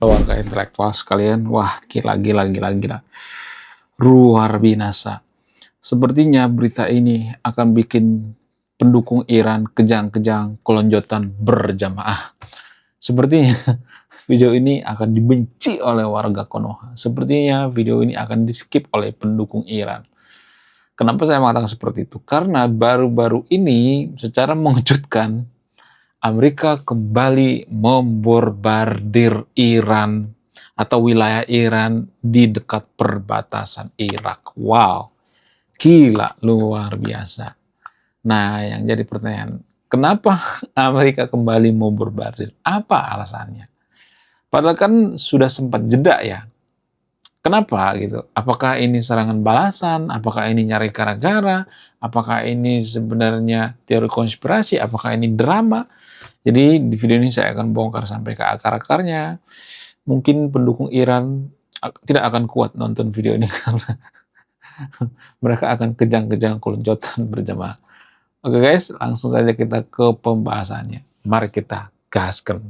Warga intelektual sekalian, wah gila. Luar binasa. Sepertinya berita ini akan bikin pendukung Iran kejang-kejang kelonjotan berjamaah. Sepertinya video ini akan dibenci oleh warga Konoha. Sepertinya video ini akan di-skip oleh pendukung Iran. Kenapa saya mengatakan seperti itu? Karena baru-baru ini secara mengejutkan Amerika kembali membombardir Iran atau wilayah Iran di dekat perbatasan Irak. Wow, gila, luar biasa. Nah, yang jadi pertanyaan, kenapa Amerika kembali membombardir? Apa alasannya? Padahal kan sudah sempat jeda ya. Kenapa gitu? Apakah ini serangan balasan? Apakah ini nyari gara-gara? Apakah ini sebenarnya teori konspirasi? Apakah ini drama? Jadi di video ini saya akan bongkar sampai ke akar-akarnya. Mungkin pendukung Iran tidak akan kuat nonton video ini karena mereka akan kejang-kejang keloncotan berjamaah. Oke guys, langsung saja kita ke pembahasannya. Mari kita gaskan.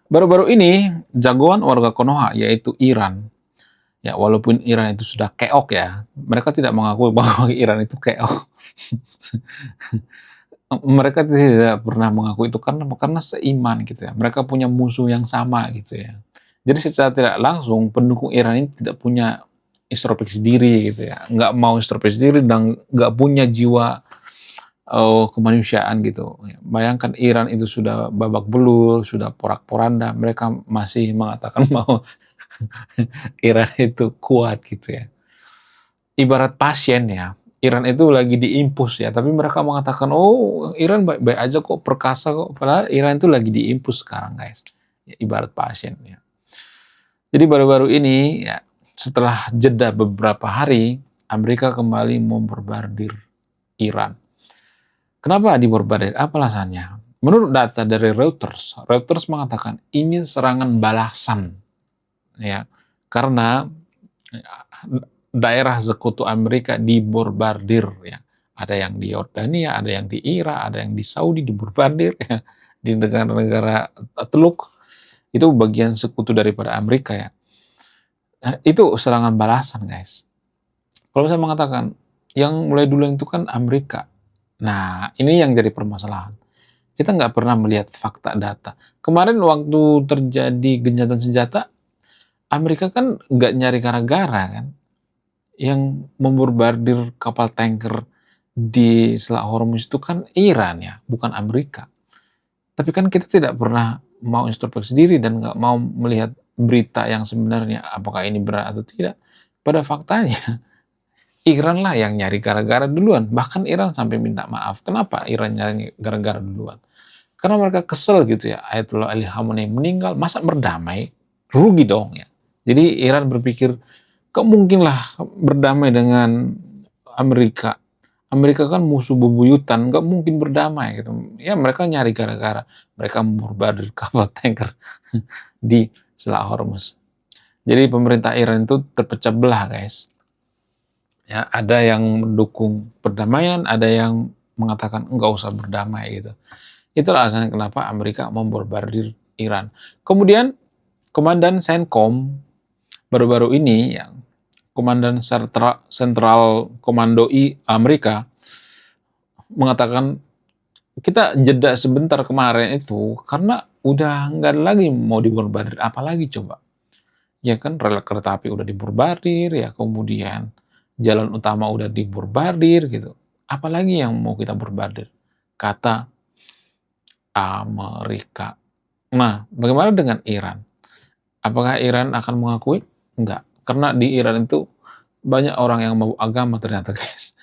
Baru-baru ini, jagoan warga Konoha, yaitu Iran, ya walaupun Iran itu sudah keok ya, mereka tidak mengakui bahwa Iran itu keok. Mereka tidak pernah mengaku itu karena seiman gitu ya. Mereka punya musuh yang sama gitu ya. Jadi secara tidak langsung pendukung Iran ini tidak punya introspeksi diri gitu ya. Nggak mau introspeksi diri dan nggak punya jiwa kemanusiaan gitu. Bayangkan Iran itu sudah babak belur, sudah porak-poranda, mereka masih mengatakan bahwa Iran itu kuat gitu ya. Ibarat pasien ya, Iran itu lagi diimpus ya, tapi mereka mengatakan, oh Iran baik-baik aja kok, perkasa kok. Padahal Iran itu lagi diimpus sekarang guys, ya, ibarat pasien ya. Jadi baru-baru ini ya, setelah jeda beberapa hari, Amerika kembali membombardir Iran. Kenapa dibombardir? Apa alasannya? Menurut data dari Reuters, Reuters mengatakan ini serangan balasan ya, karena daerah sekutu Amerika dibombardir ya. Ada yang di Yordania, ada yang di Irak, ada yang di Saudi dibombardir ya. Di negara-negara Teluk itu bagian sekutu daripada Amerika ya. Nah, itu serangan balasan guys. Kalau saya mengatakan yang mulai duluan itu kan Amerika. Nah, ini yang jadi permasalahan. Kita nggak pernah melihat fakta data. Kemarin waktu terjadi gencatan senjata, Amerika kan nggak nyari gara-gara kan. Yang membombardir kapal tanker di Selat Hormuz itu kan Iran ya, bukan Amerika. Tapi kan kita tidak pernah mau introspeksi diri dan nggak mau melihat berita yang sebenarnya, apakah ini benar atau tidak. Pada faktanya, Iran lah yang nyari gara-gara duluan. Bahkan Iran sampai minta maaf. Kenapa Iran nyari gara-gara duluan? Karena mereka kesel gitu ya, Ayatollah Ali Khamenei meninggal, masa berdamai? Rugi dong ya. Jadi Iran berpikir, gak mungkin lah berdamai dengan Amerika. Amerika kan musuh bebuyutan, gak mungkin berdamai gitu. Ya mereka nyari gara-gara. Mereka membombardir kapal tanker di Selat Hormuz. Jadi pemerintah Iran itu terpecah belah guys. Ya, ada yang mendukung perdamaian, ada yang mengatakan enggak usah berdamai gitu. Itulah alasannya kenapa Amerika membombardir Iran. Kemudian Komandan CENTCOM baru-baru ini yang Komandan Sentral Komando Amerika mengatakan kita jeda sebentar kemarin itu karena udah nggak ada lagi mau dibombardir, apalagi coba ya kan rel kereta api udah dibombardir ya, kemudian jalan utama udah dibombardir gitu, apalagi yang mau kita bombardir, kata Amerika. Nah, bagaimana dengan Iran? Apakah Iran akan mengakui? Enggak, karena di Iran itu banyak orang yang mabuk agama ternyata guys.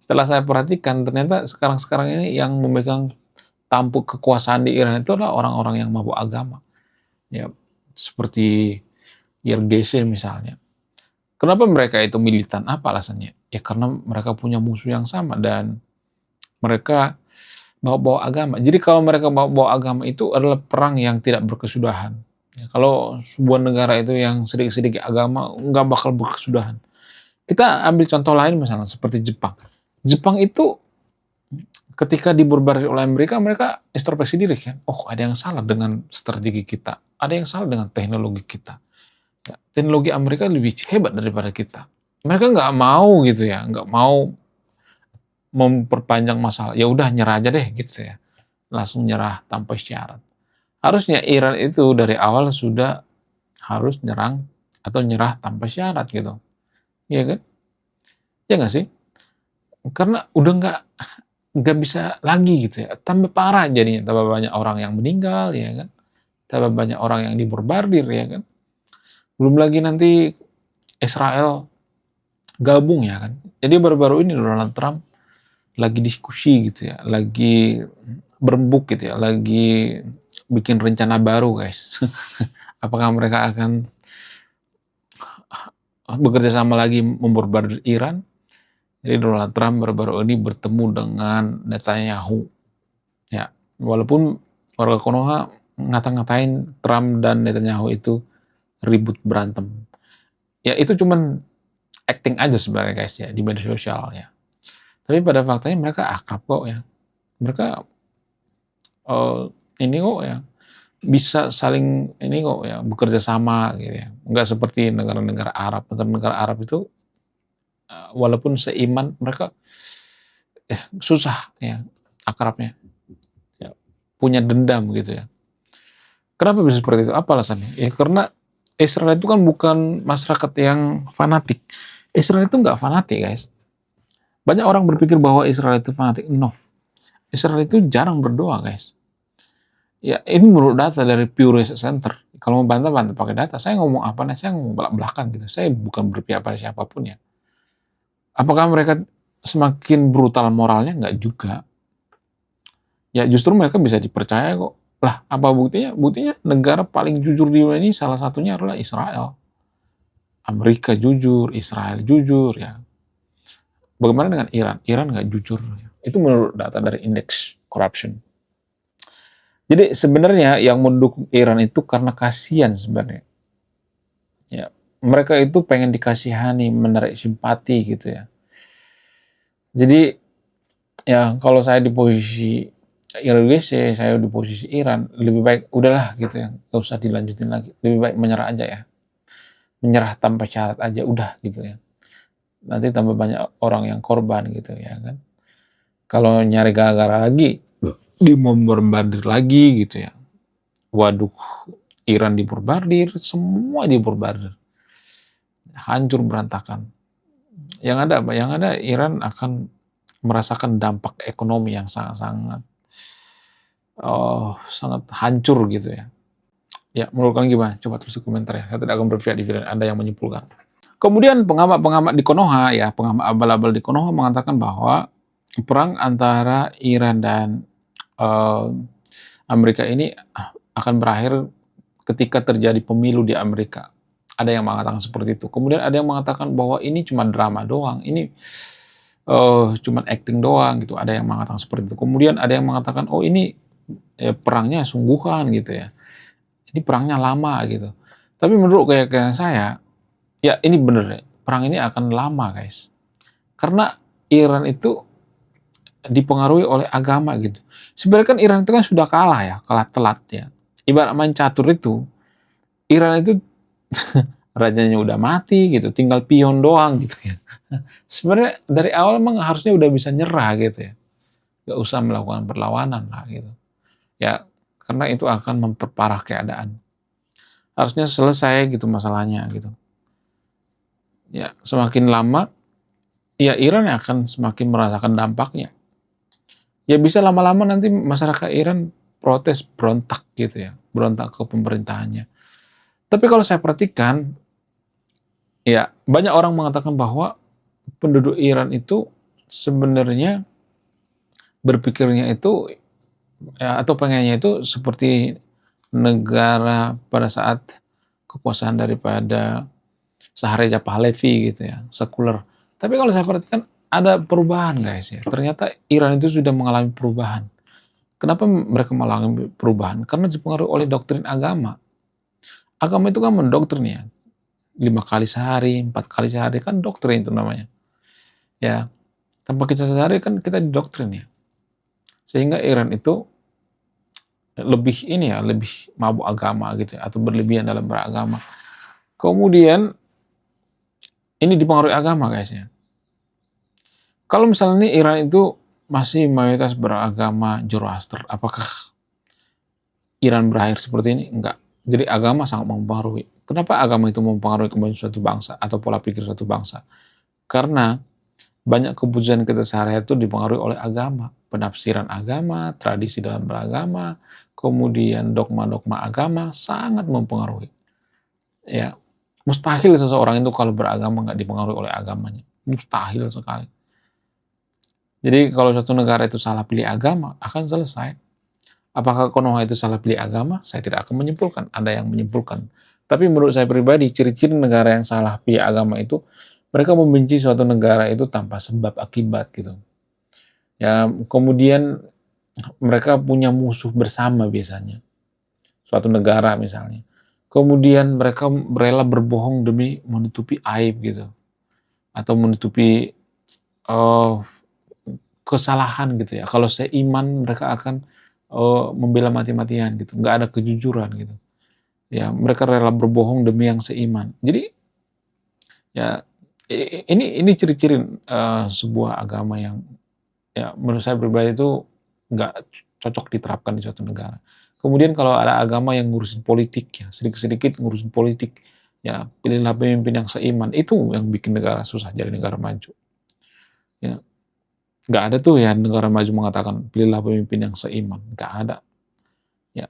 Setelah saya perhatikan, ternyata sekarang-sekarang ini yang memegang tampuk kekuasaan di Iran itu adalah orang-orang yang mabuk agama. Ya, seperti YRGC misalnya. Kenapa mereka itu militan? Apa alasannya? Ya karena mereka punya musuh yang sama dan mereka bawa-bawa agama. Jadi kalau mereka bawa-bawa agama itu adalah perang yang tidak berkesudahan. Ya, kalau sebuah negara itu yang sedikit-sedikit agama nggak bakal berkesudahan. Kita ambil contoh lain misalnya seperti Jepang. Jepang itu ketika diborbardir oleh Amerika, mereka introspeksi diri kan, oh ada yang salah dengan strategi kita, ada yang salah dengan teknologi kita. Ya, teknologi Amerika lebih hebat daripada kita. Mereka nggak mau gitu ya, nggak mau memperpanjang masalah. Ya udah nyerah aja deh gitu ya, langsung nyerah tanpa syarat. Harusnya Iran itu dari awal sudah harus nyerang atau nyerah tanpa syarat gitu, iya kan? Ya nggak sih? Karena udah nggak bisa lagi gitu ya, tambah parah jadinya, tambah banyak orang yang meninggal ya kan, tambah banyak orang yang diborbardir ya kan, belum lagi nanti Israel gabung ya kan. Jadi baru-baru ini Donald Trump lagi diskusi gitu ya, lagi berembuk gitu ya, lagi bikin rencana baru guys. Apakah mereka akan bekerja sama lagi memborbardir Iran? Jadi Donald Trump baru-baru ini bertemu dengan Netanyahu. Ya, walaupun warga Konoha ngata-ngatain Trump dan Netanyahu itu ribut berantem. Ya itu cuman acting aja sebenarnya guys ya di media sosial ya. Tapi pada faktanya mereka akrab kok ya. Mereka ini kok ya bisa saling ini kok ya bekerja sama gitu ya. Enggak seperti negara-negara Arab. Negara-negara Arab itu walaupun seiman mereka susah ya akrabnya. Ya, punya dendam gitu ya. Kenapa bisa seperti itu? Apa alasannya? Ya karena Israel itu kan bukan masyarakat yang fanatik. Israel itu nggak fanatik, guys. Banyak orang berpikir bahwa Israel itu fanatik. No. Israel itu jarang berdoa, guys. Ya, ini menurut data dari Pew Research Center. Kalau mau bantah-bantah pakai data. Saya ngomong apa nih? Saya ngomong belak-belakan gitu. Saya bukan berpihak pada siapapun ya. Apakah mereka semakin brutal moralnya? Nggak juga. Ya, justru mereka bisa dipercaya kok. Lah, apa buktinya? Buktinya negara paling jujur di dunia ini salah satunya adalah Israel. Amerika jujur, Israel jujur ya. Bagaimana dengan Iran? Iran nggak jujur. Itu menurut data dari Index Corruption. Jadi sebenarnya yang mendukung Iran itu karena kasihan sebenarnya. Ya, mereka itu pengen dikasihani, menarik simpati gitu ya. Jadi ya kalau saya di posisi Indonesia, saya di posisi Iran, lebih baik udahlah gitu ya, nggak usah dilanjutin lagi. Lebih baik menyerah aja ya. Menyerah tanpa syarat aja udah gitu ya. Nanti tambah banyak orang yang korban gitu ya kan. Kalau nyari gara-gara lagi, dibombardir lagi gitu ya. Waduh, Iran diborbardir, semua diborbardir. Hancur berantakan. Yang ada Iran akan merasakan dampak ekonomi yang sangat-sangat sangat hancur gitu ya. Ya, menurut kalian gimana? Coba tulis di komentar ya. Saya tidak akan berpihak di video Anda yang menyimpulkan. Kemudian pengamat-pengamat di Konoha ya, pengamat abal-abal di Konoha mengatakan bahwa perang antara Iran dan Amerika ini akan berakhir ketika terjadi pemilu di Amerika. Ada yang mengatakan seperti itu. Kemudian ada yang mengatakan bahwa ini cuma drama doang, ini cuma acting doang gitu. Ada yang mengatakan seperti itu. Kemudian ada yang mengatakan oh ini perangnya sungguhan gitu ya. Ini perangnya lama gitu. Tapi menurut keyakinan saya, ya ini bener ya, perang ini akan lama guys. Karena Iran itu dipengaruhi oleh agama gitu. Sebenarnya kan Iran itu kan sudah kalah ya, kalah telat ya. Ibarat main catur itu, Iran itu rajanya udah mati gitu, tinggal pion doang gitu ya. Sebenarnya dari awal memang harusnya udah bisa nyerah gitu ya. Gak usah melakukan perlawanan lah gitu. Ya, karena itu akan memperparah keadaan. Harusnya selesai gitu masalahnya gitu. Ya, semakin lama, ya Iran akan semakin merasakan dampaknya. Ya bisa lama-lama nanti masyarakat Iran protes, berontak gitu ya. Berontak ke pemerintahannya. Tapi kalau saya perhatikan, ya banyak orang mengatakan bahwa penduduk Iran itu sebenarnya berpikirnya itu ya, atau pengennya itu seperti negara pada saat kekuasaan daripada Sahareja Pahlavi gitu ya, sekuler. Tapi kalau saya perhatikan ada perubahan guys ya. Ternyata Iran itu sudah mengalami perubahan. Kenapa mereka mengalami perubahan? Karena dipengaruhi oleh doktrin agama. Agama itu kan mendoktrin ya. 5 kali sehari, 4 kali sehari kan doktrin itu namanya. Ya, tanpa kita sadari kan kita didoktrin ya. Sehingga Iran itu lebih ini ya, lebih mabuk agama gitu ya, atau berlebihan dalam beragama. Kemudian ini dipengaruhi agama guys ya. Kalau misalnya nih Iran itu masih mayoritas beragama Zoroaster, apakah Iran berakhir seperti ini? Enggak. Jadi agama sangat mempengaruhi. Kenapa agama itu mempengaruhi kemajuan suatu bangsa atau pola pikir suatu bangsa? Karena banyak keputusan kita sehari-hari itu dipengaruhi oleh agama, penafsiran agama, tradisi dalam beragama, kemudian dogma-dogma agama sangat mempengaruhi. Ya, mustahil seseorang itu kalau beragama nggak dipengaruhi oleh agamanya, mustahil sekali. Jadi kalau suatu negara itu salah pilih agama akan selesai. Apakah Konoha itu salah pilih agama? Saya tidak akan menyimpulkan. Ada yang menyimpulkan. Tapi menurut saya pribadi, ciri-ciri negara yang salah pilih agama itu mereka membenci suatu negara itu tanpa sebab akibat gitu. Ya, kemudian mereka punya musuh bersama biasanya. Suatu negara misalnya. Kemudian mereka rela berbohong demi menutupi aib gitu. Atau menutupi kesalahan gitu ya. Kalau seiman mereka akan membela mati-matian gitu. Nggak ada kejujuran gitu. Ya, mereka rela berbohong demi yang seiman. Jadi ya ini ciri-ciri sebuah agama yang ya menurut saya pribadi itu nggak cocok diterapkan di suatu negara. Kemudian kalau ada agama yang ngurusin politik ya, sedikit-sedikit ngurusin politik, ya pilihlah pemimpin yang seiman, itu yang bikin negara susah jadi negara maju. Ya, nggak ada tuh ya negara maju mengatakan pilihlah pemimpin yang seiman, nggak ada. Ya,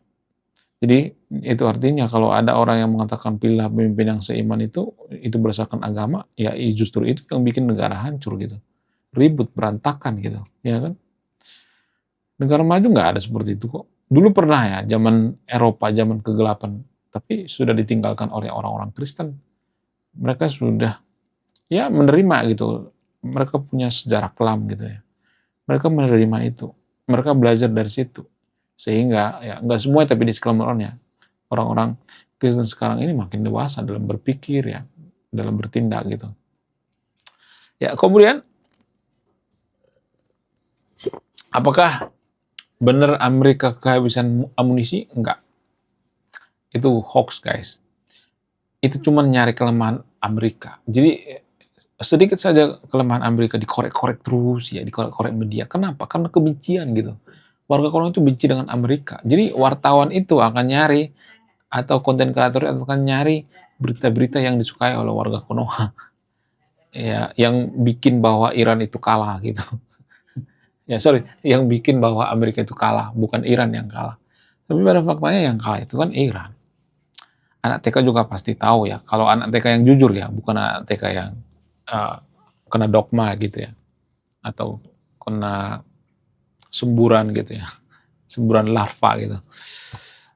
jadi itu artinya kalau ada orang yang mengatakan pilihlah pemimpin yang seiman itu berdasarkan agama, ya justru itu yang bikin negara hancur gitu, ribut, berantakan gitu, ya kan? Negara maju nggak ada seperti itu kok. Dulu pernah ya, zaman Eropa, zaman kegelapan, tapi sudah ditinggalkan oleh orang-orang Kristen. Mereka sudah ya menerima gitu. Mereka punya sejarah kelam gitu ya. Mereka menerima itu. Mereka belajar dari situ. Sehingga ya nggak semua tapi di sekelumnya orang-orang Kristen sekarang ini makin dewasa dalam berpikir ya, dalam bertindak gitu. Ya kemudian apakah benar Amerika kehabisan amunisi? Enggak. Itu hoax guys. Itu cuma nyari kelemahan Amerika. Jadi sedikit saja kelemahan Amerika dikorek-korek terus ya, dikorek-korek media. Kenapa? Karena kebencian gitu. Warga Konoha itu benci dengan Amerika. Jadi wartawan itu akan nyari atau konten kreator itu akan nyari berita-berita yang disukai oleh warga Konoha. Ya, yang bikin bahwa Iran itu kalah gitu. Ya sorry, yang bikin bahwa Amerika itu kalah, bukan Iran yang kalah. Tapi pada faktanya yang kalah itu kan Iran. Anak TK juga pasti tahu ya, kalau anak TK yang jujur ya, bukan anak TK yang kena dogma gitu ya, atau kena semburan gitu ya, semburan larva gitu.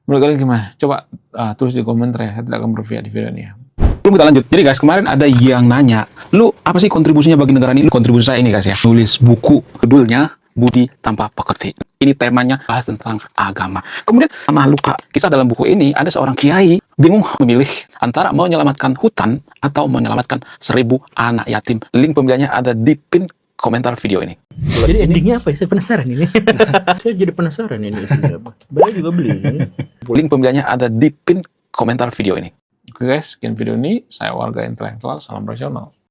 Menurut kalian gimana? Coba tulis di komentar ya, saya tidak akan berpihak di video ini ya. Belum kita lanjut. Jadi guys, kemarin ada yang nanya, lu apa sih kontribusinya bagi negara ini? Kontribusi saya ini guys ya, nulis buku, judulnya Budi Tanpa Pekerti. Ini temanya bahas tentang agama. Kemudian sama luka, kisah dalam buku ini ada seorang kiai bingung memilih antara menyelamatkan hutan atau menyelamatkan 1000 anak yatim. Link pembeliannya ada di pin komentar video ini. Jadi endingnya apa ya? Saya penasaran ini. Saya jadi penasaran ini isinya apa. Bapak juga beli ini. Link pembeliannya ada di pin komentar video ini. Oke guys, sekian video ini. Saya Warga Intelektual, salam rasional.